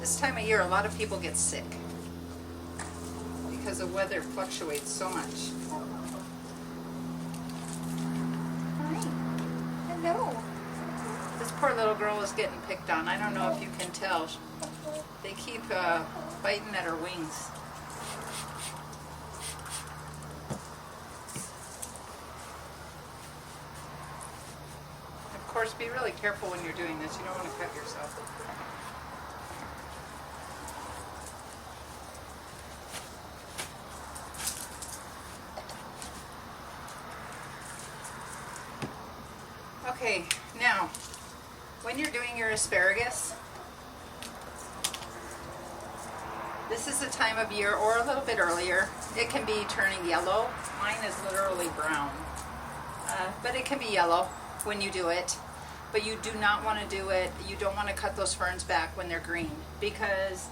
This time of year, a lot of people get sick because the weather fluctuates so much. Hi. Hello. This poor little girl is getting picked on. I don't know if you can tell. They keep biting at her wings. Of course, be really careful when you're doing this. You don't want to cut yourself. Okay, now, when you're doing your asparagus, this is the time of year, or a little bit earlier, it can be turning yellow. Mine is literally brown, but it can be yellow when you do it. But you do not want to do it, you don't want to cut those ferns back when they're green, because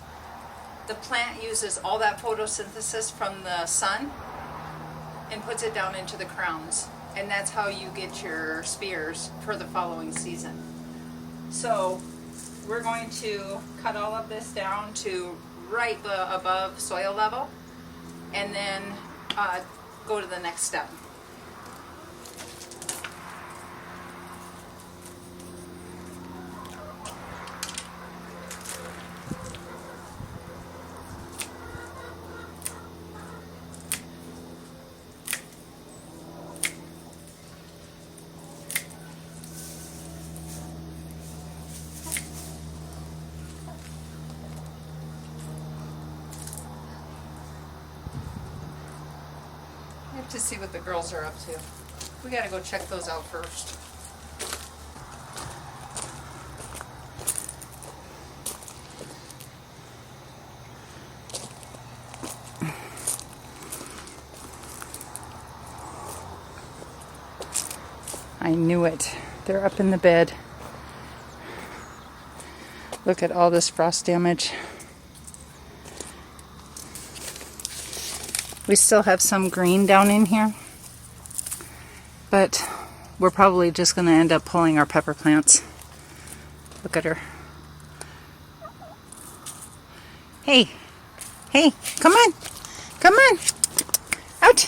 the plant uses all that photosynthesis from the sun and puts it down into the crowns. And that's how you get your spears for the following season. So we're going to cut all of this down to right above soil level, and then go to the next step. I have to see what the girls are up to. We gotta go check those out first. I knew it. They're up in the bed. Look at all this frost damage. We still have some green down in here, but we're probably just going to end up pulling our pepper plants. Look at her. Hey, hey, come on, come on, out,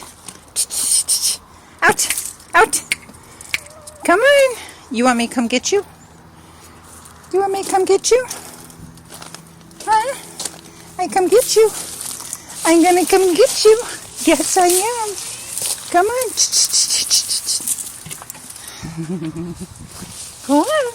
out, out, come on. You want me to come get you? You want me to come get you? Huh? I come get you. I'm gonna come get you. Yes, I am. Come on. Go on.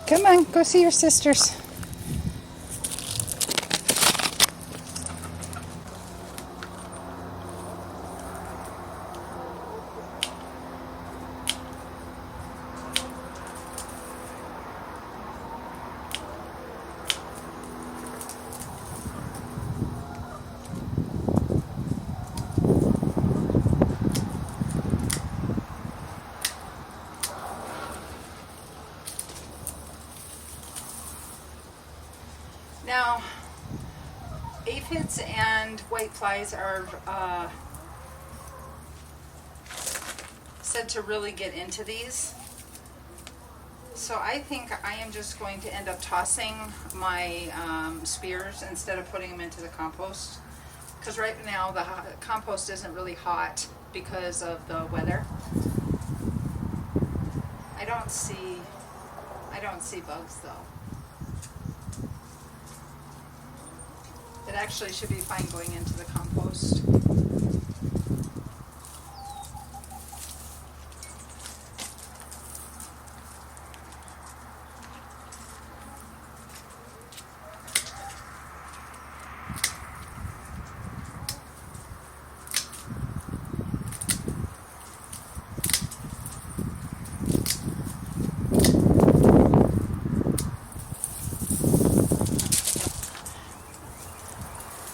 Come on, go see your sisters. Now, aphids and whiteflies are said to really get into these. So I think I am just going to end up tossing my spears instead of putting them into the compost. Because right now the compost isn't really hot because of the weather. I don't see bugs though. It actually should be fine going into the compost.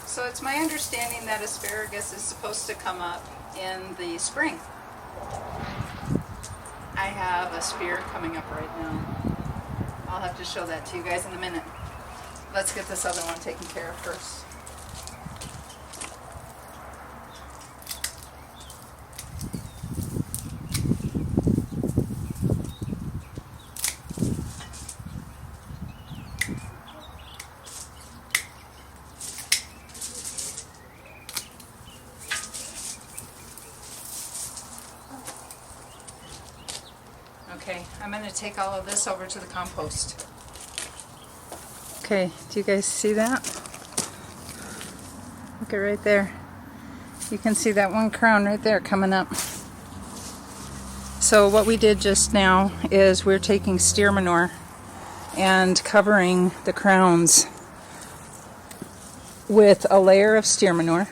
So it's my understanding that asparagus is supposed to come up in the spring. I have a spear coming up right now. I'll have to show that to you guys in a minute. Let's get this other one taken care of first. Okay, I'm going to take all of this over to the compost. Okay, do you guys see that? Look at right there. You can see that one crown right there coming up. So what we did just now is we're taking steer manure and covering the crowns with a layer of steer manure.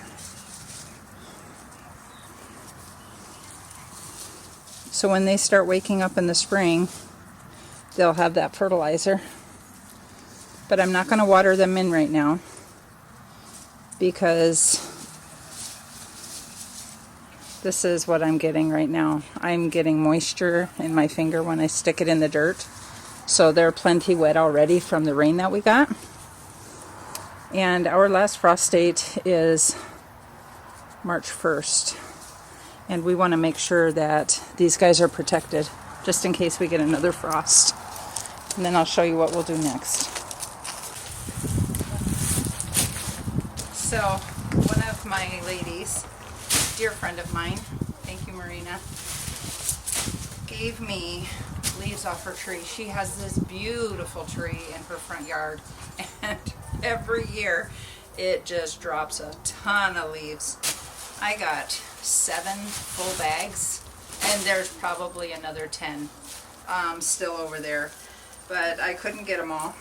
So when they start waking up in the spring, they'll have that fertilizer. But I'm not going to water them in right now because this is what I'm getting right now. I'm getting moisture in my finger when I stick it in the dirt. So they're plenty wet already from the rain that we got. And our last frost date is March 1st. And we want to make sure that these guys are protected just in case we get another frost. And then I'll show you what we'll do next. So one of my ladies, dear friend of mine, thank you Marina, gave me leaves off her tree. She has this beautiful tree in her front yard, and every year it just drops a ton of leaves. I got 7 full bags, and there's probably another 10 still over there, but I couldn't get them all.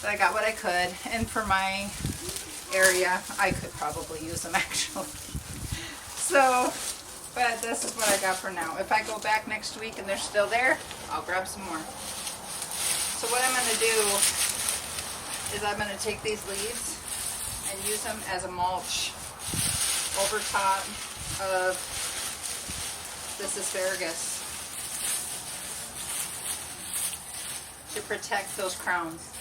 But I got what I could, and for my area I could probably use them actually. So, but this is what I got for now. If I go back next week and they're still there, I'll grab some more. So what I'm going to do is I'm going to take these leaves and use them as a mulch over top of this asparagus to protect those crowns.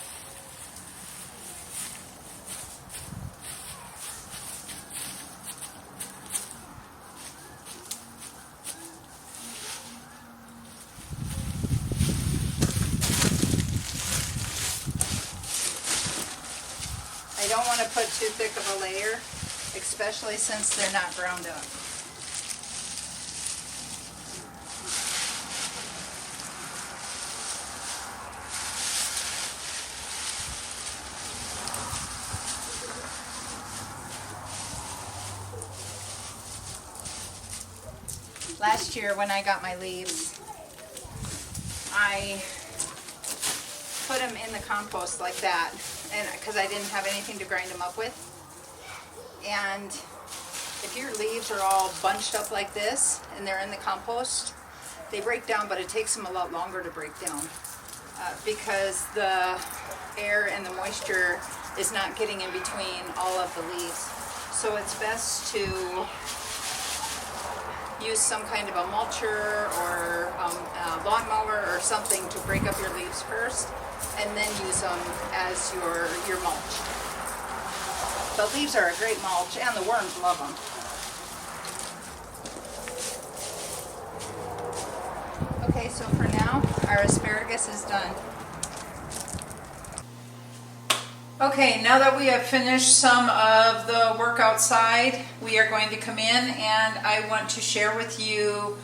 I don't want to put too thick of a layer, especially since they're not ground up. Last year when I got my leaves, I put them in the compost like that, and because I didn't have anything to grind them up with. And if your leaves are all bunched up like this and they're in the compost, they break down, but it takes them a lot longer to break down because the air and the moisture is not getting in between all of the leaves. So it's best to use some kind of a mulcher or a lawnmower or something to break up your leaves first, and then use them as your mulch. The leaves are a great mulch, and the worms love them. Okay, so for now, our asparagus is done. Okay, now that we have finished some of the work outside, we are going to come in, and I want to share with you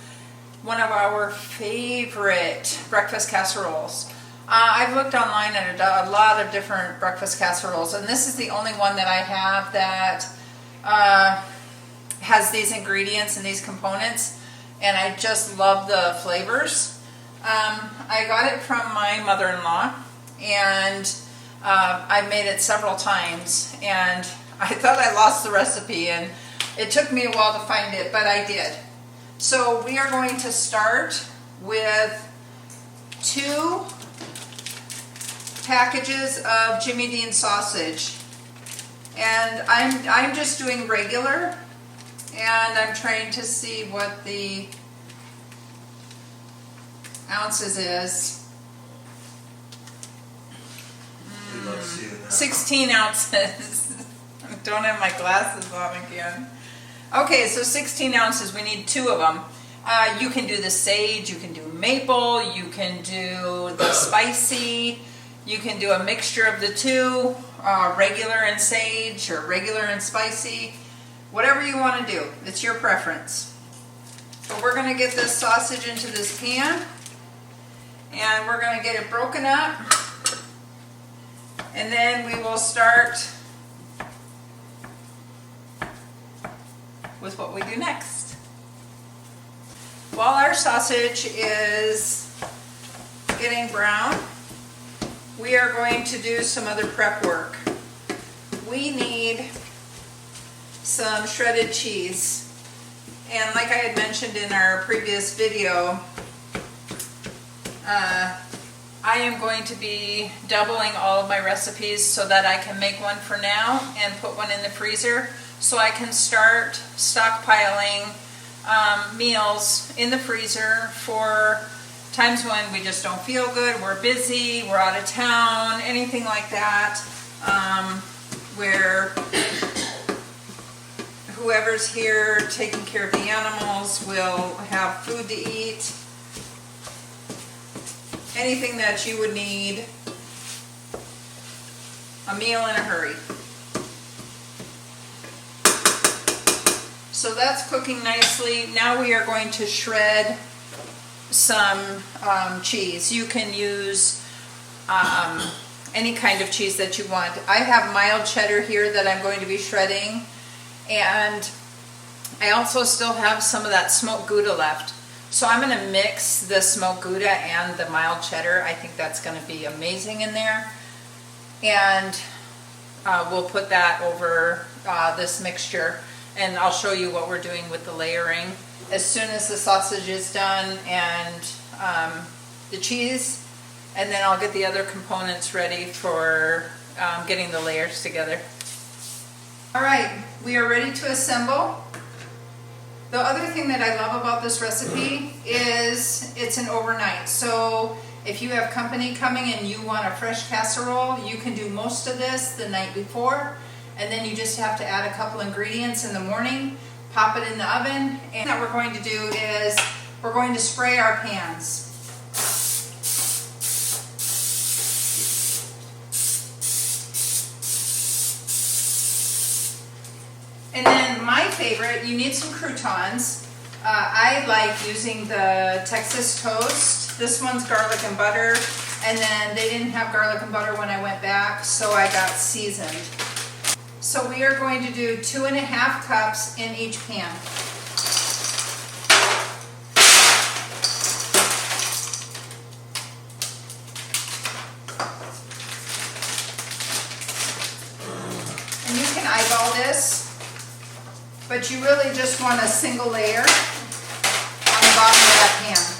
one of our favorite breakfast casseroles. I've looked online at a lot of different breakfast casseroles, and this is the only one that I have that has these ingredients and these components, and I just love the flavors. I got it from my mother-in-law, and I made it several times, and I thought I lost the recipe, and it took me a while to find it, but I did. So we are going to start with 2 packages of Jimmy Dean sausage, and I'm just doing regular, and I'm trying to see what the ounces is. 16 ounces. Don't have my glasses on again. Okay, so 16 ounces, we need 2 of them. You can do the sage, you can do maple, you can do the spicy, you can do a mixture of the two, regular and sage or regular and spicy, whatever you want to do. It's your preference. But we're going to get this sausage into this pan, and we're going to get it broken up, and then we will start with what we do next. While our sausage is getting brown, we are going to do some other prep work. We need some shredded cheese. And like I had mentioned in our previous video, I am going to be doubling all of my recipes so that I can make one for now and put one in the freezer so I can start stockpiling meals in the freezer for times when we just don't feel good, we're busy, we're out of town, anything like that, where whoever's here taking care of the animals will have food to eat. Anything that you would need a meal in a hurry. So that's cooking nicely. Now we are going to shred some cheese. You can use any kind of cheese that you want. I have mild cheddar here that I'm going to be shredding, and I also still have some of that smoked Gouda left. So I'm going to mix the smoked Gouda and the mild cheddar. I think that's going to be amazing in there. And we'll put that over this mixture, and I'll show you what we're doing with the layering as soon as the sausage is done and the cheese, and then I'll get the other components ready for getting the layers together. All right, we are ready to assemble. The other thing that I love about this recipe is it's an overnight. So if you have company coming and you want a fresh casserole, you can do most of this the night before, and then you just have to add a couple ingredients in the morning, pop it in the oven, and what we're going to do is we're going to spray our pans. And then my favorite, you need some croutons. I like using the Texas toast. This one's garlic and butter, and then they didn't have garlic and butter when I went back, so I got seasoned. So we are going to do 2.5 cups in each pan. And you can eyeball this, but you really just want a single layer on the bottom of that pan.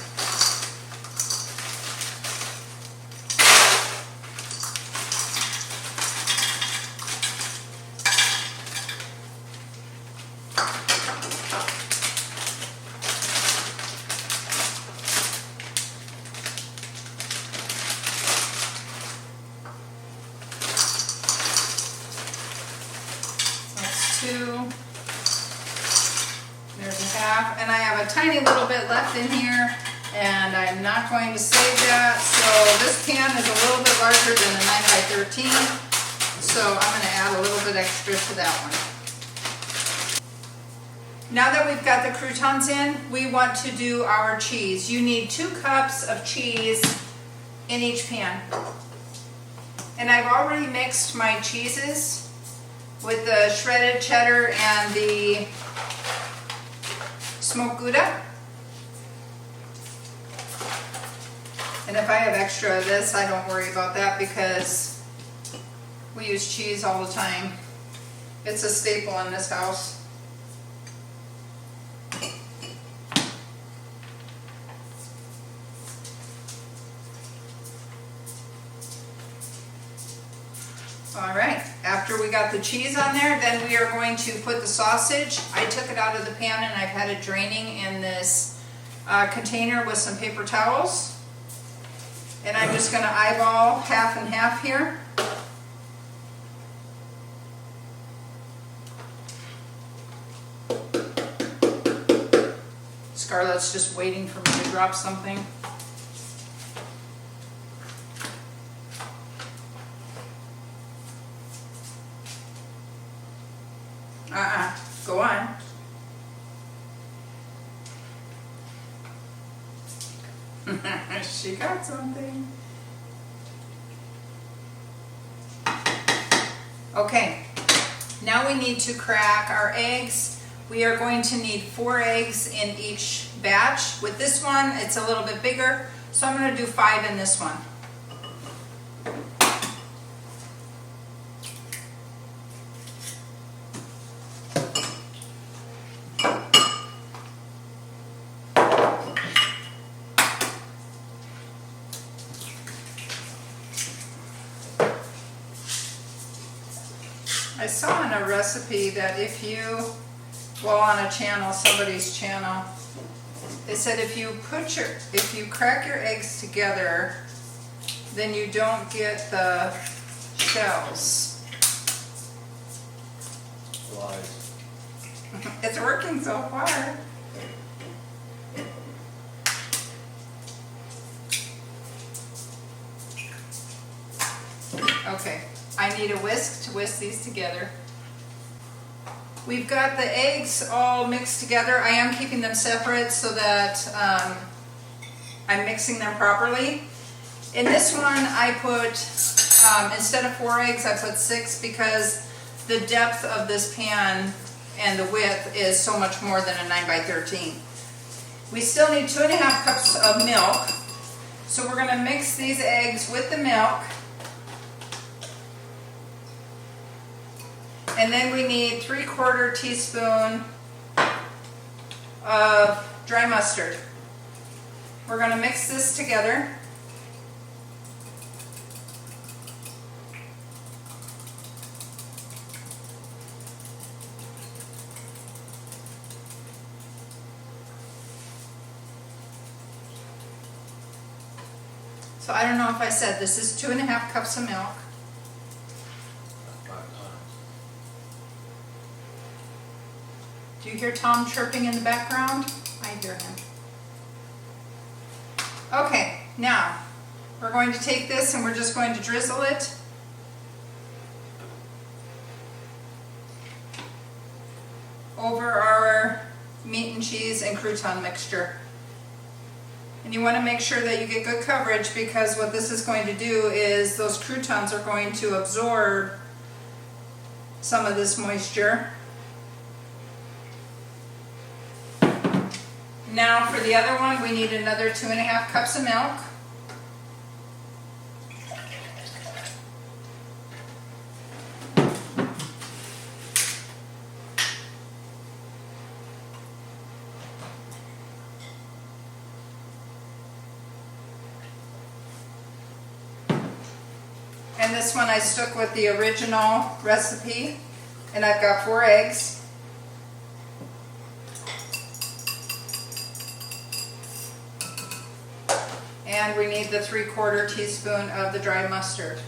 That's 2. There's a half, and I have a tiny little bit left in here, and I'm not going to save that. So this pan is a little bit larger than a 9x13, so I'm going to add a little bit extra to that one. Now that we've got the croutons in, we want to do our cheese. You need 2 cups of cheese in each pan. And I've already mixed my cheeses with the shredded cheddar and the smoked Gouda. And if I have extra of this, I don't worry about that because we use cheese all the time. It's a staple in this house. All right, after we got the cheese on there, then we are going to put the sausage. I took it out of the pan and I've had it draining in this container with some paper towels. And I'm just going to eyeball half and half here. Scarlett's just waiting for me to drop something. Go on. She got something. Okay, now we need to crack our eggs. We are going to need 4 eggs in each batch. With this one, it's a little bit bigger, so I'm going to do 5 in this one. I saw in a recipe that if you, well, on a channel, somebody's channel, they said if you crack your eggs together, then you don't get the shells. Lies. It's working so far. Okay. I need a whisk to whisk these together. We've got the eggs all mixed together. I am keeping them separate so that I'm mixing them properly. In this one I put, instead of 4 eggs, I put 6 because the depth of this pan and the width is so much more than a 9 by 13. We still need 2.5 cups of milk. So we're going to mix these eggs with the milk. And then we need 3/4 teaspoon of dry mustard. We're going to mix this together. So I don't know if I said this is 2.5 cups of milk. Do you hear Tom chirping in the background? I hear him. Okay, now we're going to take this and we're just going to drizzle it. Over our meat and cheese and crouton mixture. And you want to make sure that you get good coverage because what this is going to do is those croutons are going to absorb some of this moisture. Now for the other one, we need another 2.5 cups of milk. And this one I stuck with the original recipe, and I've got 4 eggs. And we need the 3/4 teaspoon of the dry mustard.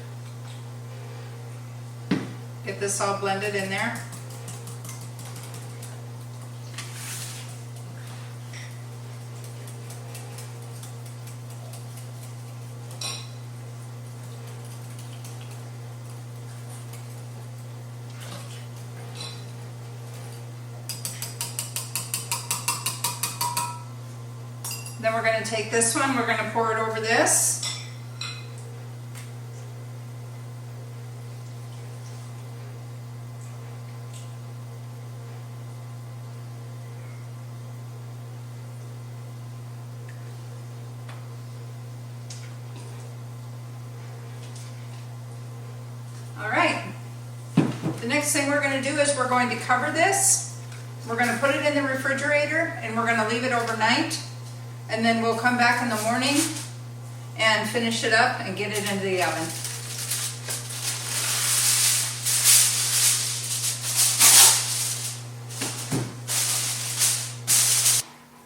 Get this all blended in there. Then we're going to take this one, we're going to pour it over this. All right. The next thing we're going to do is we're going to cover this. We're going to put it in the refrigerator and we're going to leave it overnight. And then we'll come back in the morning and finish it up and get it into the oven.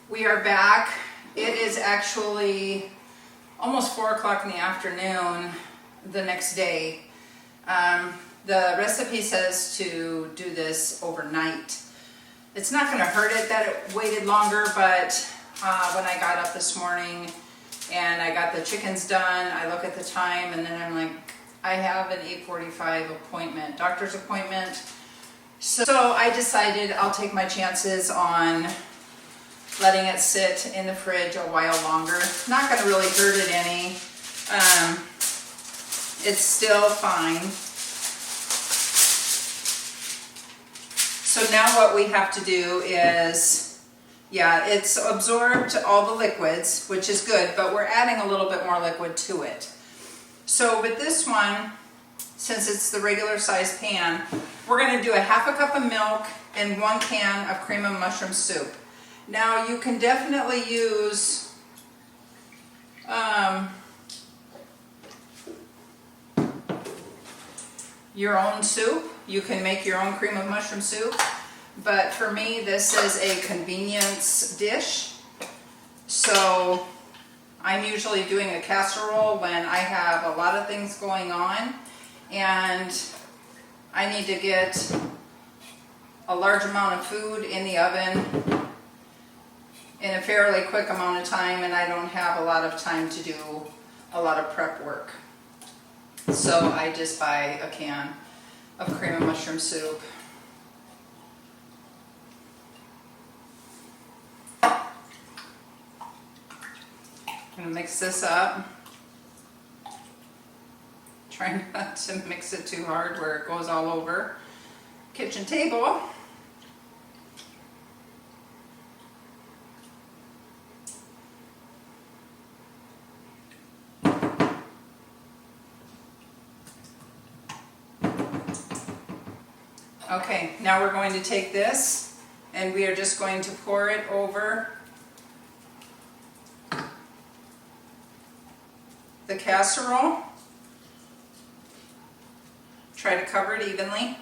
We are back. It is actually almost 4 o'clock in the afternoon the next day. The recipe says to do this overnight. It's not going to hurt it that it waited longer, but when I got up this morning and I got the chickens done. I look at the time and then I'm like, I have an 8:45 appointment, doctor's appointment. So I decided I'll take my chances on letting it sit in the fridge a while longer. Not going to really hurt it any. It's still fine. So now what we have to do is, yeah, it's absorbed all the liquids, which is good, but we're adding a little bit more liquid to it. So with this one, since it's the regular size pan, we're going to do a half a cup of milk and 1 can of cream of mushroom soup. Now you can definitely use your own soup. You can make your own cream of mushroom soup, but for me this is a convenience dish. So I'm usually doing a casserole when I have a lot of things going on and I need to get a large amount of food in the oven in a fairly quick amount of time, and I don't have a lot of time to do a lot of prep work. So I just buy a can of cream of mushroom soup. I'm going to mix this up. Trying not to mix it too hard where it goes all over kitchen table. Okay, now we're going to take this and we are just going to pour it over the casserole. Try to cover it evenly.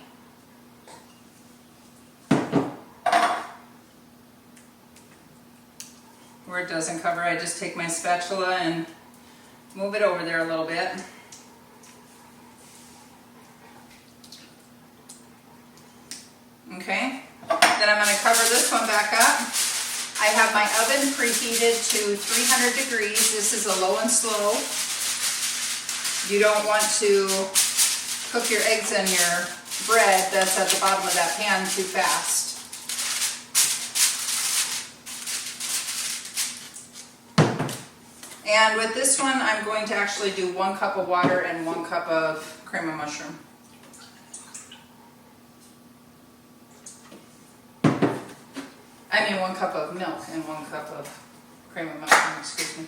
Where it doesn't cover, I just take my spatula and move it over there a little bit. Okay, then I'm going to cover this one back up. I have my oven preheated to 300 degrees. This is a low and slow. You don't want to cook your eggs and your bread that's at the bottom of that pan too fast. And with this one, I'm going to actually do 1 cup of water and 1 cup of cream of mushroom. I mean 1 cup of milk and 1 cup of cream of mushroom, excuse me.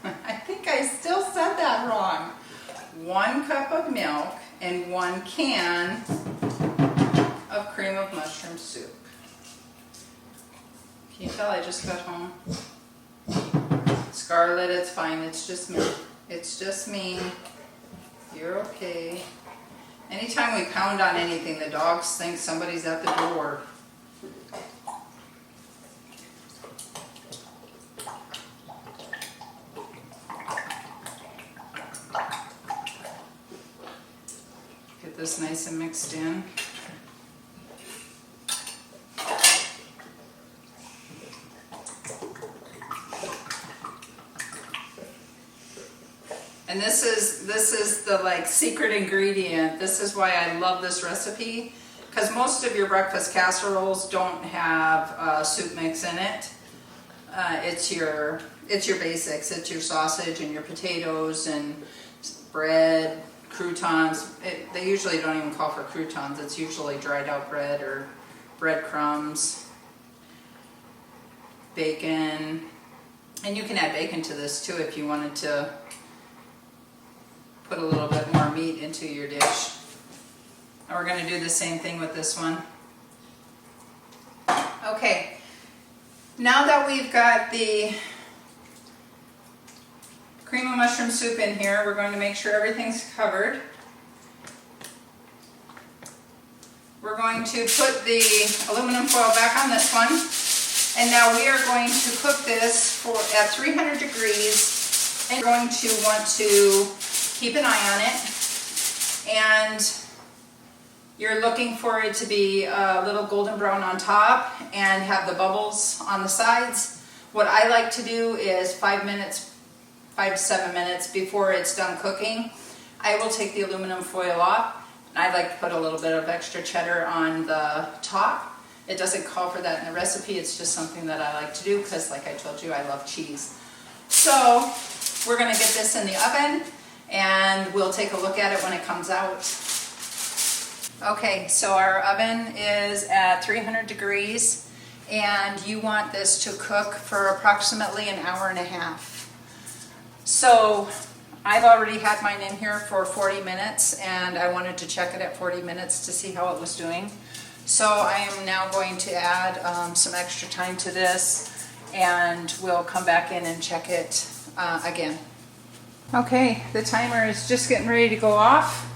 I think I still said that wrong. 1 cup of milk and 1 can of cream of mushroom soup. Can you tell I just got home? Scarlett, it's fine. It's just me. It's just me. You're okay. Anytime we pound on anything, the dogs think somebody's at the door. Get this nice and mixed in. And this is the like secret ingredient. This is why I love this recipe, because most of your breakfast casseroles don't have soup mix in it. It's your basics. It's your sausage and your potatoes and bread, croutons. They usually don't even call for croutons. It's usually dried out bread or breadcrumbs, bacon, and you can add bacon to this too if you wanted to put a little bit more meat into your dish. And we're going to do the same thing with this one. Okay, now that we've got the cream of mushroom soup in here, we're going to make sure everything's covered. We're going to put the aluminum foil back on this one, and now we are going to cook this at 300 degrees, and you're going to want to keep an eye on it and you're looking for it to be a little golden brown on top and have the bubbles on the sides, what I like to do is 5 to 7 minutes before it's done cooking, I will take the aluminum foil off, and I like to put a little bit of extra cheddar on the top. It doesn't call for that in the recipe, it's just something that I like to do because, like I told you, I love cheese. So we're going to get this in the oven and we'll take a look at it when it comes out. Okay, so our oven is at 300 degrees and you want this to cook for approximately an hour and a half. So I've already had mine in here for 40 minutes and I wanted to check it at 40 minutes to see how it was doing. So I am now going to add some extra time to this and we'll come back in and check it again. Okay, the timer is just getting ready to go off.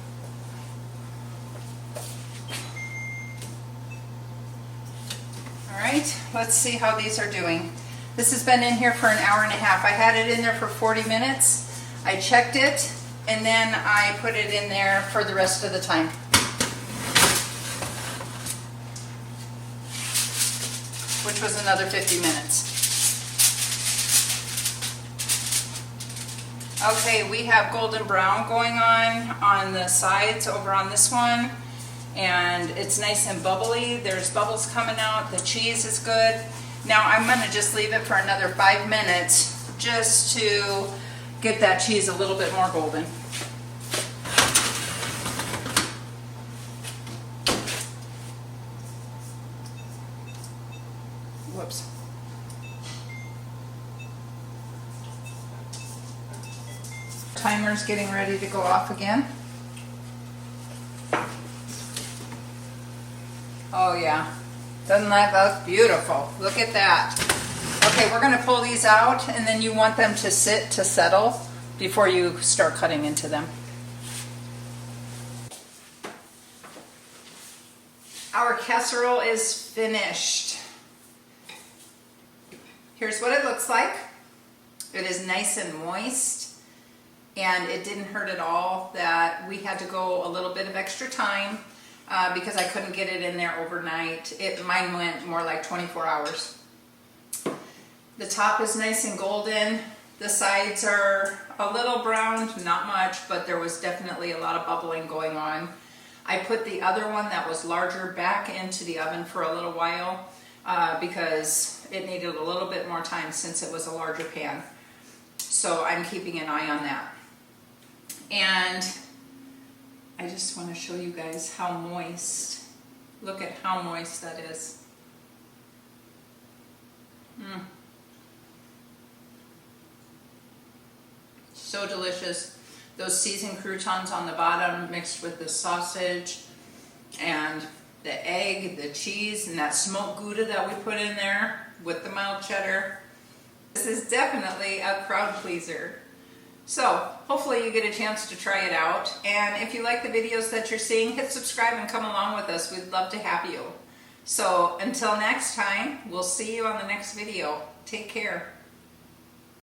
Alright, let's see how these are doing. This has been in here for an hour and a half. I had it in there for 40 minutes. I checked it and then I put it in there for the rest of the time. Which was another 50 minutes. Okay, we have golden brown going on the sides over on this one. And it's nice and bubbly. There's bubbles coming out. The cheese is good. Now I'm going to just leave it for another 5 minutes just to get that cheese a little bit more golden. Whoops. Timer's getting ready to go off again. Oh yeah, doesn't that look beautiful? Look at that. Okay, we're going to pull these out and then you want them to sit to settle before you start cutting into them. Our casserole is finished. Here's what it looks like. It is nice and moist and it didn't hurt at all that we had to go a little bit of extra time because I couldn't get it in there overnight. Mine went more like 24 hours. The top is nice and golden. The sides are a little browned, not much, but there was definitely a lot of bubbling going on. I put the other one that was larger back into the oven for a little while because it needed a little bit more time since it was a larger pan. So I'm keeping an eye on that. And I just want to show you guys how moist. Look at how moist that is. So delicious. Those seasoned croutons on the bottom mixed with the sausage and the egg, the cheese, and that smoked Gouda that we put in there with the mild cheddar. This is definitely a crowd pleaser. So hopefully you get a chance to try it out. And if you like the videos that you're seeing, hit subscribe and come along with us. We'd love to have you. So until next time, we'll see you on the next video. Take care.